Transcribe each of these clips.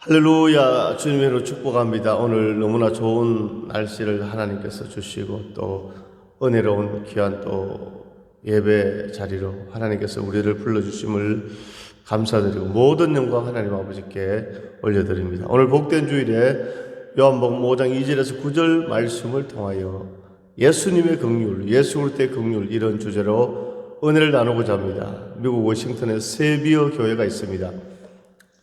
할렐루야, 주님의 이름으로 축복합니다. 오늘 너무나 좋은 날씨를 하나님께서 주시고 또 은혜로운 귀한 또 예배 자리로 하나님께서 우리를 불러주심을 감사드리고 모든 영광 하나님 아버지께 올려드립니다. 오늘 복된 주일에 요한복음 5장 2절에서 9절 말씀을 통하여 예수님의 긍휼, 예수 그리스도의 긍휼 이런 주제로 은혜를 나누고자 합니다. 미국 워싱턴에 세비어 교회가 있습니다.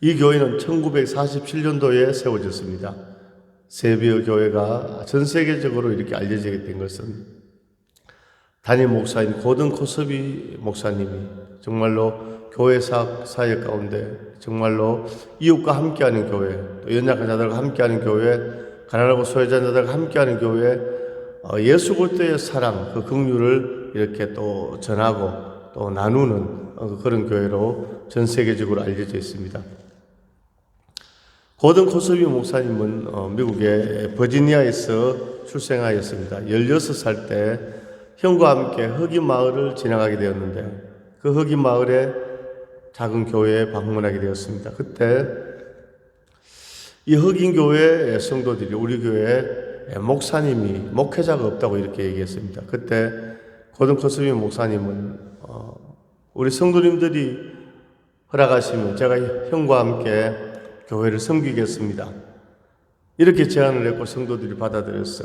이 교회는 1947년도에 세워졌습니다. 세비어 교회가 전 세계적으로 이렇게 알려지게 된 것은 담임 목사인 고든 코스비 목사님이 정말로 교회 사역 가운데 정말로 이웃과 함께하는 교회, 또 연약한 자들과 함께하는 교회, 가난하고 소외자 자들과 함께하는 교회, 예수 그리스도의 사랑, 그 긍휼을 이렇게 또 전하고 또 나누는 그런 교회로 전 세계적으로 알려져 있습니다. 고든 코스비 목사님은 미국의 버지니아에서 출생하였습니다. 16살 때 형과 함께 흑인 마을을 지나가게 되었는데 그 흑인 마을에 작은 교회에 방문하게 되었습니다. 그때 이 흑인 교회의 성도들이 우리 교회에 목사님이 목회자가 없다고 이렇게 얘기했습니다. 그때 고든 코스비 목사님은 우리 성도님들이 허락하시면 제가 형과 함께 교회를 섬기겠습니다. 이렇게 제안을 했고 성도들이 받아들였어.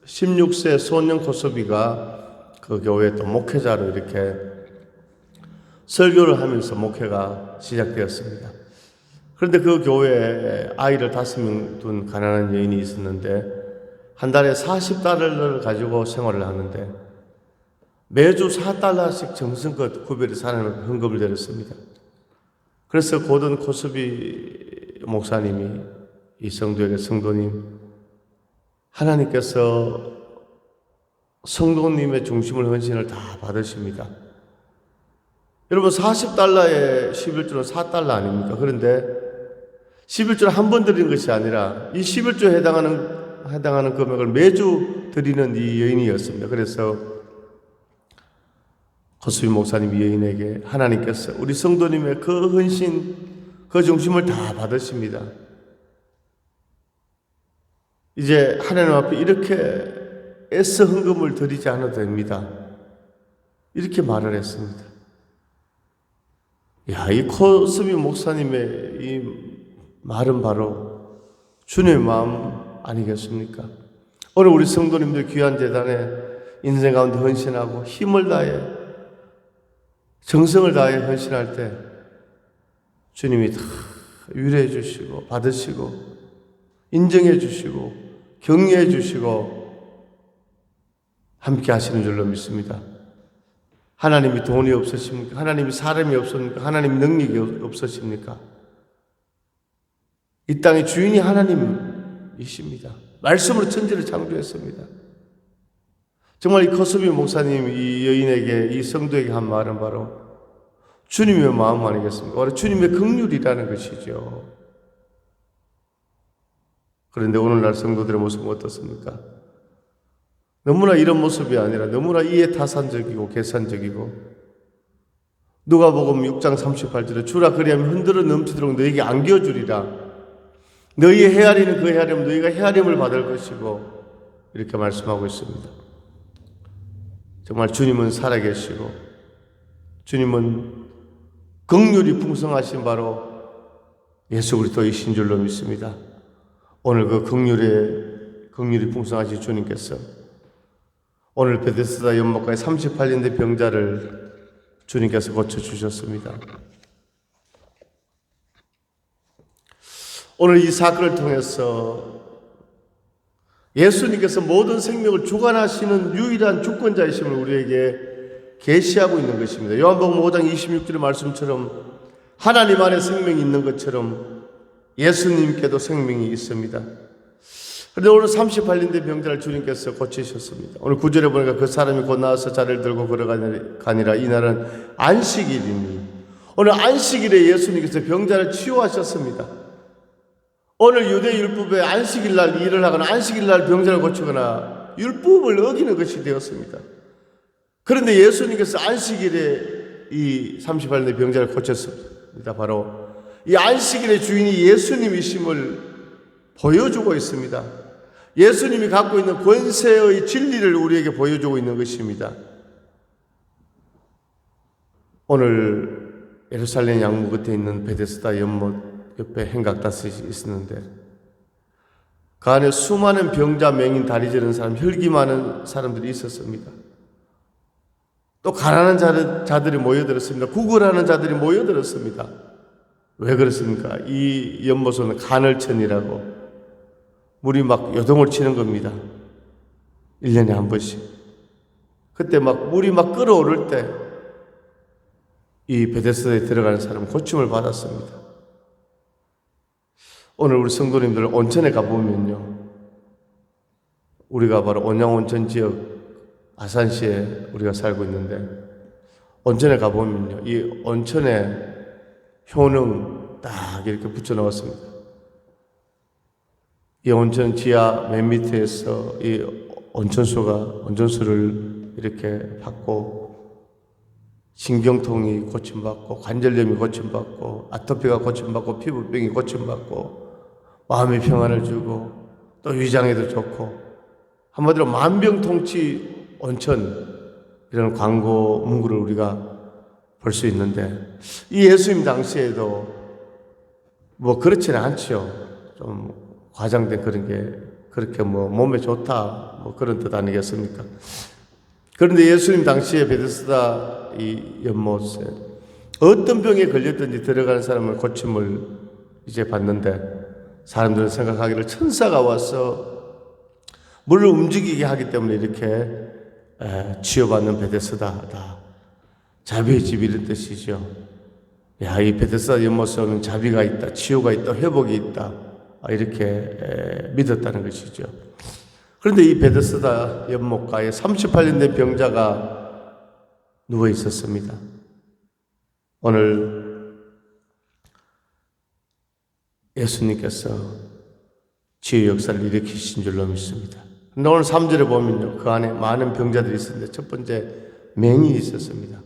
16세 소년 코스비가 그 교회 또 목회자로 이렇게 설교를 하면서 목회가 시작되었습니다. 그런데 그 교회에 아이를 5명 둔 가난한 여인이 있었는데 한 달에 40달러를 가지고 생활을 하는데 매주 4달러씩 정성껏 구별해서 하나님께 헌금을 드렸습니다. 그래서 고든 코스비 목사님이 이 성도에게 성도님, 하나님께서 성도님의 중심을 헌신을 다 받으십니다. 여러분 40달러에 11조는 4달러 아닙니까? 그런데 11조를 한 번 드리는 것이 아니라 이 11조에 해당하는 금액을 매주 드리는 이 여인이었습니다. 그래서 코스비 목사님 여인에게 하나님께서 우리 성도님의 그 헌신, 그 중심을 다 받으십니다. 이제 하나님 앞에 이렇게 애써 헌금을 드리지 않아도 됩니다. 이렇게 말을 했습니다. 이 코스비 목사님의 이 말은 바로 주님의 마음 아니겠습니까? 오늘 우리 성도님들 귀한 재단에 인생 가운데 헌신하고 힘을 다해 정성을 다해 헌신할 때 주님이 다 위로해 주시고 받으시고 인정해 주시고 격려해 주시고 함께 하시는 줄로 믿습니다. 하나님이 돈이 없으십니까? 하나님이 사람이 없습니까? 하나님이 능력이 없으십니까? 이 땅의 주인이 하나님이십니다. 말씀으로 천지를 창조했습니다. 정말 이 코스비 목사님 이 여인에게 이 성도에게 한 말은 바로 주님의 마음 아니겠습니까? 바로 주님의 긍휼이라는 것이죠. 그런데 오늘날 성도들의 모습은 어떻습니까? 너무나 이런 모습이 아니라 너무나 이해타산적이고 계산적이고 누가복음 6장 38절에 주라 그리하면 흔들어 넘치도록 너에게 안겨주리라. 너희의 헤아리는 그 헤아림 너희가 헤아림을 받을 것이고 이렇게 말씀하고 있습니다. 정말 주님은 살아계시고 주님은 긍휼이 풍성하신 바로 예수 그리스도이신 줄로 믿습니다. 오늘 그 긍휼이 풍성하신 주님께서 오늘 베데스다 연못가에 38년 된 병자를 주님께서 고쳐주셨습니다. 오늘 이 사건을 통해서 예수님께서 모든 생명을 주관하시는 유일한 주권자이심을 우리에게 계시하고 있는 것입니다. 요한복음 5장 26절의 말씀처럼 하나님 안에 생명이 있는 것처럼 예수님께도 생명이 있습니다. 그런데 오늘 38년 된 병자를 주님께서 고치셨습니다. 오늘 9절에 보니까 그 사람이 곧 나와서 자리를 들고 걸어가니라 이날은 안식일이니 오늘 안식일에 예수님께서 병자를 치유하셨습니다. 오늘 유대 율법에 안식일 날 일을 하거나 안식일 날 병자를 고치거나 율법을 어기는 것이 되었습니다. 그런데 예수님께서 안식일에 이 38년 병자를 고쳤습니다. 바로 이 안식일의 주인이 예수님이심을 보여주고 있습니다. 예수님이 갖고 있는 권세의 진리를 우리에게 보여주고 있는 것입니다. 오늘 예루살렘 양무 끝에 있는 베데스다 연못 옆에 행각닷이 있었는데 그 안에 수많은 병자, 맹인, 다리 저는 사람, 혈기 많은 사람들이 있었습니다. 또 가난한 자들이 모여들었습니다. 구걸하는 자들이 모여들었습니다. 왜 그렇습니까? 이 연못은 간헐천이라고 물이 막 요동을 치는 겁니다. 1년에 한 번씩. 그때 막 물이 막 끓어오를 때 이 베데스다에 들어가는 사람은 고침을 받았습니다. 오늘 우리 성도님들 온천에 가보면요, 우리가 바로 온양온천 지역 아산시에 우리가 살고 있는데 온천에 가보면요, 이 온천에 효능 딱 이렇게 붙여놓았습니다. 이 온천 지하 맨 밑에서 이 온천수를 이렇게 받고 신경통이 고침받고 관절염이 고침받고 아토피가 고침받고 피부병이 고침받고 마음의 평안을 주고 또 위장에도 좋고 한마디로 만병통치 온천 이런 광고 문구를 우리가 볼 수 있는데 이 예수님 당시에도 뭐 그렇지는 않죠. 좀 과장된 그런 게 그렇게 뭐 몸에 좋다 뭐 그런 뜻 아니겠습니까? 그런데 예수님 당시에 베데스다 이 연못에 어떤 병에 걸렸든지 들어가는 사람을 고침을 이제 받는데 사람들은 생각하기를 천사가 와서 물을 움직이게 하기 때문에 이렇게 치유받는 베데스다다. 자비의 집 이런 뜻이죠. 야, 이 베데스다 연못에 오면 자비가 있다, 치유가 있다, 회복이 있다 이렇게 믿었다는 것이죠. 그런데 이 베데스다 연못가에 38년 된 병자가 누워 있었습니다. 오늘 예수님께서 치유 역사를 일으키신 줄로 믿습니다. 근데 오늘 3절에 보면요, 그 안에 많은 병자들이 있었는데 첫 번째 맹인이 있었습니다.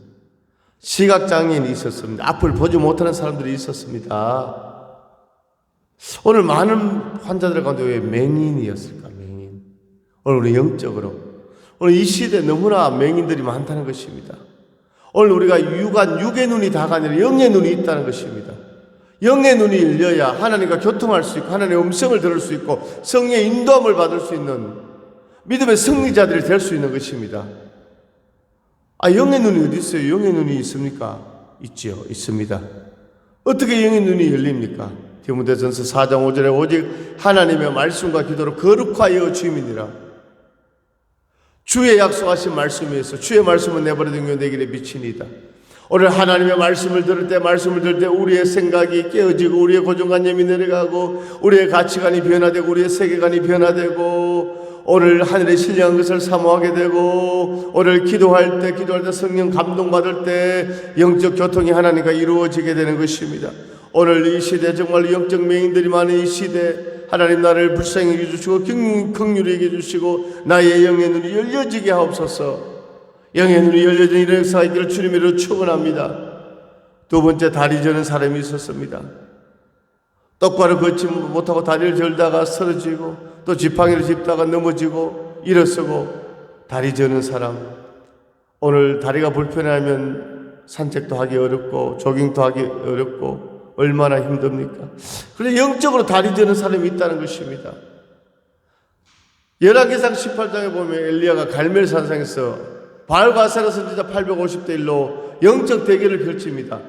시각장애인이 있었습니다. 앞을 보지 못하는 사람들이 있었습니다. 오늘 많은 환자들 가운데 왜 맹인이었을까? 맹인. 오늘 우리 영적으로 오늘 이 시대에 너무나 맹인들이 많다는 것입니다. 오늘 우리가 육의 눈이 다가 아니라 영의 눈이 있다는 것입니다. 영의 눈이 열려야 하나님과 교통할 수 있고 하나님의 음성을 들을 수 있고 성령의 인도함을 받을 수 있는 믿음의 승리자들이 될 수 있는 것입니다. 영의 눈이 어디 있어요? 영의 눈이 있습니까? 있지요. 있습니다. 어떻게 영의 눈이 열립니까? 디모데전서 4장 5절에 오직 하나님의 말씀과 기도로 거룩하여 주임이니라. 주의 약속하신 말씀에 의해서 주의 말씀은 내버려 둔 내 길에 비치니이다. 오늘 하나님의 말씀을 들을 때 우리의 생각이 깨어지고 우리의 고정관념이 내려가고 우리의 가치관이 변화되고 우리의 세계관이 변화되고 오늘 하늘에 신령한 것을 사모하게 되고 오늘 기도할 때 성령 감동받을 때 영적 교통이 하나님과 이루어지게 되는 것입니다. 오늘 이 시대 정말 영적 맹인들이 많은 이 시대 하나님 나를 불쌍히 여겨주시고 긍휼히 여겨주시고 나의 영의 눈이 열려지게 하옵소서. 영의 눈이 열려진 이런 역사가 있기를 주님으로 축원합니다. 두 번째, 다리 저는 사람이 있었습니다. 똑바로 걷지 못하고 다리를 절다가 쓰러지고 또 지팡이를 짚다가 넘어지고 일어서고 다리 저는 사람. 오늘 다리가 불편하면 산책도 하기 어렵고 조깅도 하기 어렵고 얼마나 힘듭니까? 그런데 영적으로 다리 저는 사람이 있다는 것입니다. 열왕기상 18장에 보면 엘리야가 갈멜산상에서 바알과 아세라 선지자 850대 1로 영적 대결을 펼칩니다.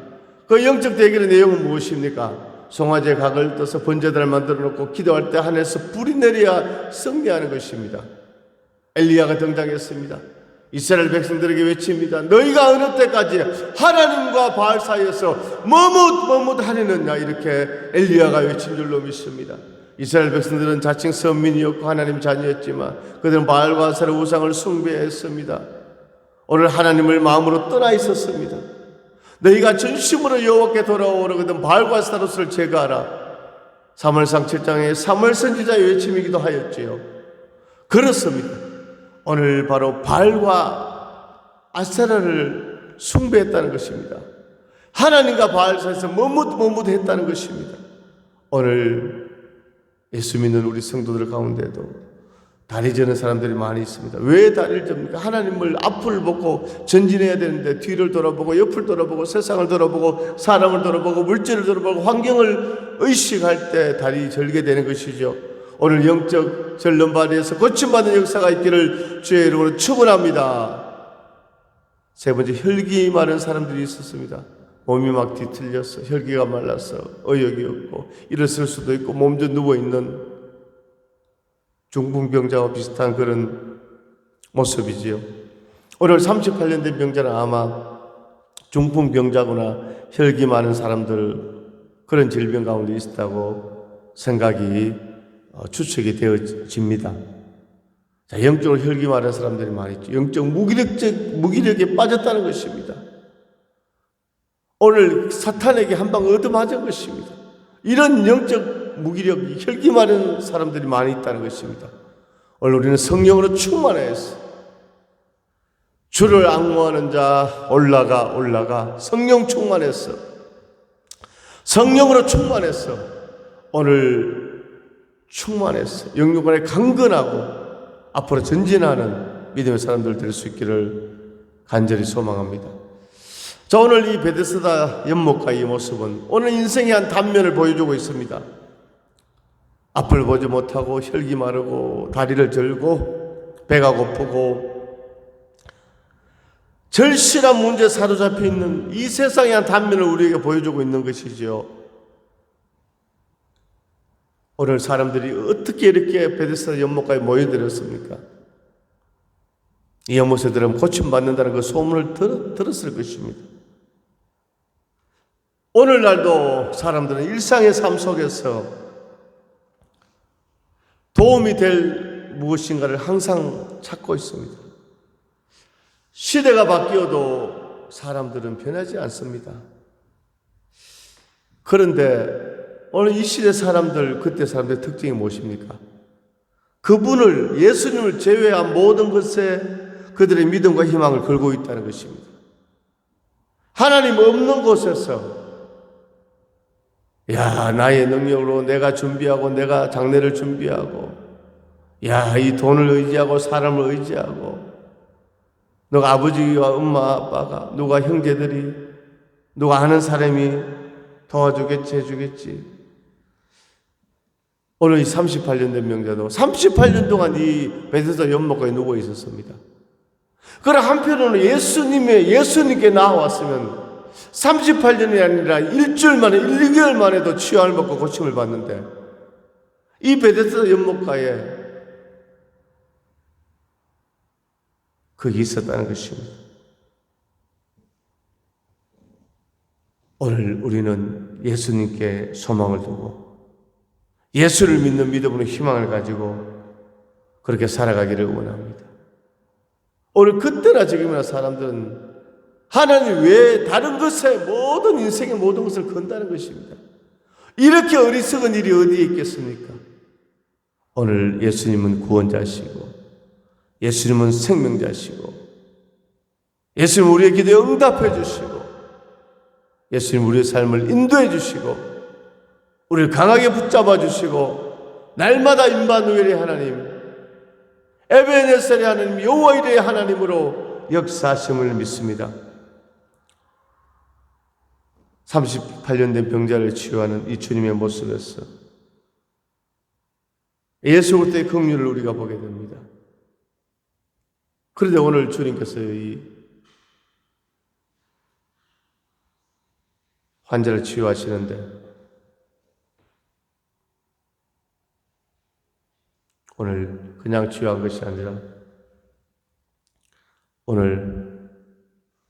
그 영적 대결의 내용은 무엇입니까? 송아지의 각을 떠서 번제단을 만들어 놓고 기도할 때 하늘에서 불이 내려야 승리하는 것입니다. 엘리야가 등장했습니다. 이스라엘 백성들에게 외칩니다. 너희가 어느 때까지 하나님과 바알 사이에서 머뭇하려느냐 이렇게 엘리야가 외친 줄로 믿습니다. 이스라엘 백성들은 자칭 선민이었고 하나님 자녀였지만 그들은 바알과 아세라 우상을 숭배했습니다. 오늘 하나님을 마음으로 떠나 있었습니다. 너희가 전심으로 여호와께 돌아오려거든 바알과 아세라를 제거하라. 사무엘상 7장에 사무엘 선지자의 외침이기도 하였지요. 그렇습니다. 오늘 바로 바알과 아세라를 숭배했다는 것입니다. 하나님과 바알 사이에서 머뭇머뭇했다는 것입니다. 오늘 예수 믿는 우리 성도들 가운데도 다리 저는 사람들이 많이 있습니다. 왜 다리를 접니까? 하나님을 앞을 보고 전진해야 되는데 뒤를 돌아보고 옆을 돌아보고 세상을 돌아보고 사람을 돌아보고 물질을 돌아보고 환경을 의식할 때 다리 절게 되는 것이죠. 오늘 영적 절름발이에서 고침받는 역사가 있기를 주의 이름으로 축원합니다. 세 번째, 혈기 많은 사람들이 있었습니다. 몸이 막 뒤틀려서 혈기가 말라서 의욕이 없고 일어설 수도 있고 몸져 누워있는 중풍병자와 비슷한 그런 모습이지요. 오늘 38년 된 병자는 아마 중풍병자거나 혈기 많은 사람들 그런 질병 가운데 있었다고 생각이 추측이 되어집니다. 자, 영적으로 혈기 많은 사람들이 많이 있죠. 영적 무기력에 빠졌다는 것입니다. 오늘 사탄에게 한 방 얻어맞은 것입니다. 이런 영적 무기력, 혈기 많은 사람들이 많이 있다는 것입니다. 오늘 우리는 성령으로 충만해서 주를 앙모하는 자 올라가 성령 충만해서 성령으로 충만해서 오늘 충만해서 영육 안에 강건하고 앞으로 전진하는 믿음의 사람들 될 수 있기를 간절히 소망합니다. 자, 오늘 이 베데스다 연못가의 모습은 오늘 인생의 한 단면을 보여주고 있습니다. 앞을 보지 못하고 혈기 마르고 다리를 절고 배가 고프고 절실한 문제에 사로잡혀 있는 이 세상의 한 단면을 우리에게 보여주고 있는 것이지요. 오늘 사람들이 어떻게 이렇게 베데스다 연못가에 모여들었습니까? 이 연못에 들으면 고침받는다는 그 소문을 들었을 것입니다. 오늘날도 사람들은 일상의 삶 속에서 도움이 될 무엇인가를 항상 찾고 있습니다. 시대가 바뀌어도 사람들은 변하지 않습니다. 그런데 오늘 이 시대 사람들, 그때 사람들의 특징이 무엇입니까? 그분을, 예수님을 제외한 모든 것에 그들의 믿음과 희망을 걸고 있다는 것입니다. 하나님 없는 곳에서 나의 능력으로 내가 준비하고 내가 장례를 준비하고 이 돈을 의지하고 사람을 의지하고 누가 아버지와 엄마 아빠가 누가 형제들이 누가 아는 사람이 도와주겠지 해주겠지. 오늘 이 38년 된 명자도 38년 동안 이 베데스다 연못가에 누워 있었습니다. 그러나 한편으로는 예수님께 나와왔으면 38년이 아니라 일주일 만에 1, 2개월 만에도 치유를 받고 고침을 받는데 이 베데스다 연못가에 그게 있었다는 것입니다. 오늘 우리는 예수님께 소망을 두고 예수를 믿는 믿음으로 희망을 가지고 그렇게 살아가기를 원합니다. 오늘 그때나 지금이나 사람들은 하나님 외에 다른 것에 모든 인생의 모든 것을 건다는 것입니다. 이렇게 어리석은 일이 어디에 있겠습니까? 오늘 예수님은 구원자시고 예수님은 생명자시고 예수님은 우리의 기도에 응답해 주시고 예수님 우리의 삶을 인도해 주시고 우리를 강하게 붙잡아 주시고 날마다 임마누엘의 하나님, 에베네셀의 하나님, 여호와이레의 하나님으로 역사하심을 믿습니다. 38년 된 병자를 치유하는 이 주님의 모습에서 예수 그리스도의 긍휼을 우리가 보게 됩니다. 그런데 오늘 주님께서 이 환자를 치유하시는데 오늘 그냥 치유한 것이 아니라 오늘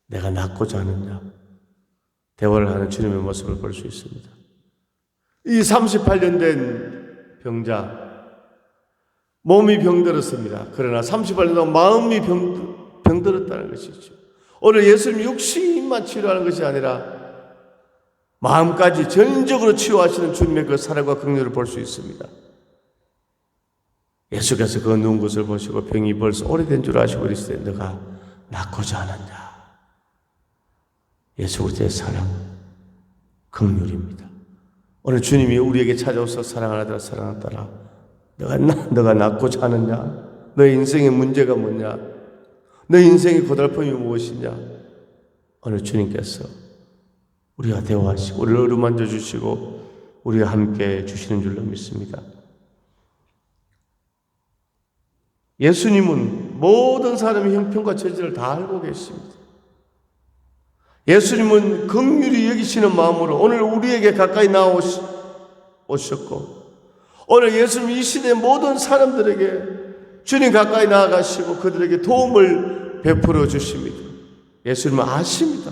내가 낫고자 하느냐 대화를 하는 주님의 모습을 볼 수 있습니다. 이 38년 된 병자 몸이 병들었습니다. 그러나 38년 동안 마음이 병들었다는 것이죠. 오늘 예수님 육신만 치료하는 것이 아니라 마음까지 전적으로 치유하시는 주님의 그 사랑과 긍휼을 볼 수 있습니다. 예수께서 그 누운 것을 보시고 병이 벌써 오래된 줄 아시고 이르시되 너가 낫고자 하느냐. 예수 그리스도의 사랑, 긍휼입니다. 오늘 주님이 우리에게 찾아오셔서 사랑하는 아들아 사랑하는 딸아 너가 낳고자 하느냐? 너의 인생의 문제가 뭐냐? 너의 인생의 고달픔이 무엇이냐? 오늘 주님께서 우리가 대화하시고 우리를 어루만져 주시고 우리와 함께 주시는 줄로 믿습니다. 예수님은 모든 사람의 형편과 처지를 다 알고 계십니다. 예수님은 긍휼히 여기시는 마음으로 오늘 우리에게 가까이 나오셨고 오늘 예수님 이 시대 모든 사람들에게 주님 가까이 나아가시고 그들에게 도움을 베풀어 주십니다. 예수님은 아십니다.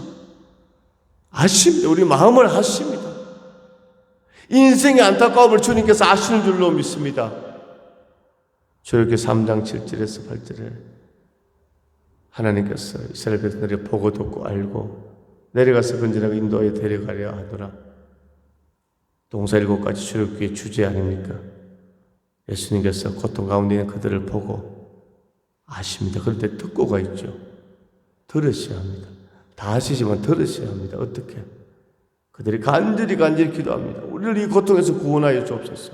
우리 마음을 아십니다. 인생의 안타까움을 주님께서 아시는 줄로 믿습니다. 출애굽기 3장 7절에서 8절에 하나님께서 이스라엘 백성들이 보고 듣고 알고 내려가서 건전하게 인도하여 데려가려 하더라. 동사 7가지 출애굽기의 주제 아닙니까? 예수님께서 고통 가운데 있는 그들을 보고 아십니다. 그럴 때 듣고가 있죠. 들으셔야 합니다. 다 아시지만 들으셔야 합니다. 어떻게? 그들이 간절히 기도합니다. 우리를 이 고통에서 구원하여 주옵소서.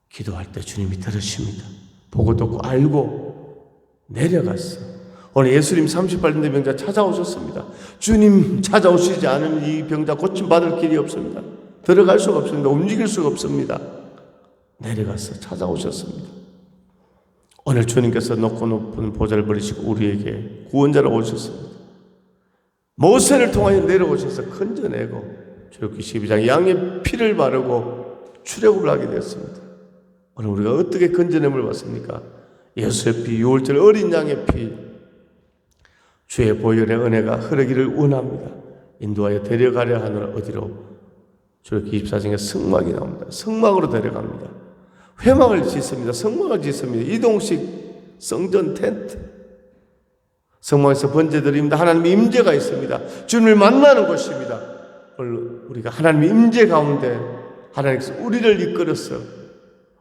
기도할 때 주님이 들으십니다. 보고 듣고 알고 내려갔어. 오늘 예수님 38년 된 병자 찾아오셨습니다. 주님 찾아오시지 않으면 이 병자 고침받을 길이 없습니다. 들어갈 수가 없습니다. 움직일 수가 없습니다. 내려가서 찾아오셨습니다. 오늘 주님께서 높은 보좌를 버리시고 우리에게 구원자로 오셨습니다. 모세를 통하여 내려오셔서 건져내고 출애굽기 12장 양의 피를 바르고 출애굽을 하게 되었습니다. 오늘 우리가 어떻게 건져냄을 받습니까? 예수의 피, 유월절 어린 양의 피, 주의 보혈의 은혜가 흐르기를 원합니다. 인도하여 데려가려 하느라 어디로? 출애굽기 24장에 성막이 나옵니다. 성막으로 데려갑니다. 회막을 짓습니다. 성막을 짓습니다. 이동식 성전 텐트. 성막에서 번제드립니다. 하나님의 임재가 있습니다. 주님을 만나는 곳입니다. 오늘 우리가 하나님의 임재 가운데 하나님께서 우리를 이끌어서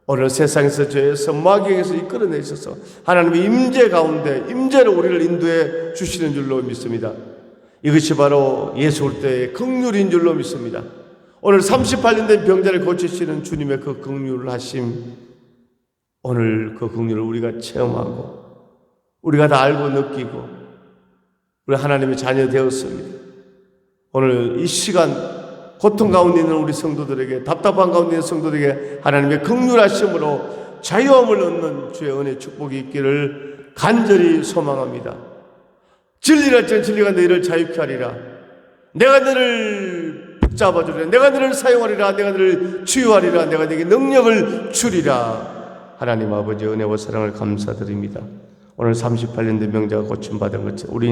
오늘 세상에서 죄에서 마귀에게서 이끌어내셔서 하나님의 임재 가운데 임재로 우리를 인도해 주시는 줄로 믿습니다. 이것이 바로 예수 올 때의 긍휼인 줄로 믿습니다. 오늘 38년 된 병자를 고치시는 주님의 그 긍휼을 하심, 오늘 그 긍휼을 우리가 체험하고 우리가 다 알고 느끼고 우리 하나님의 자녀 되었습니다. 오늘 이 시간 고통 가운데 있는 우리 성도들에게, 답답한 가운데 있는 성도들에게 하나님의 긍휼하심으로 자유함을 얻는 주의 은혜 축복이 있기를 간절히 소망합니다. 진리랄지는 진리가 너희를 자유케 하리라. 내가 너를 붙잡아주리라. 내가 너를 사용하리라. 내가 너를 치유하리라. 내가 너에게 능력을 주리라. 하나님 아버지 은혜와 사랑을 감사드립니다. 오늘 38년 된 병자가 고침받은 것처럼 우리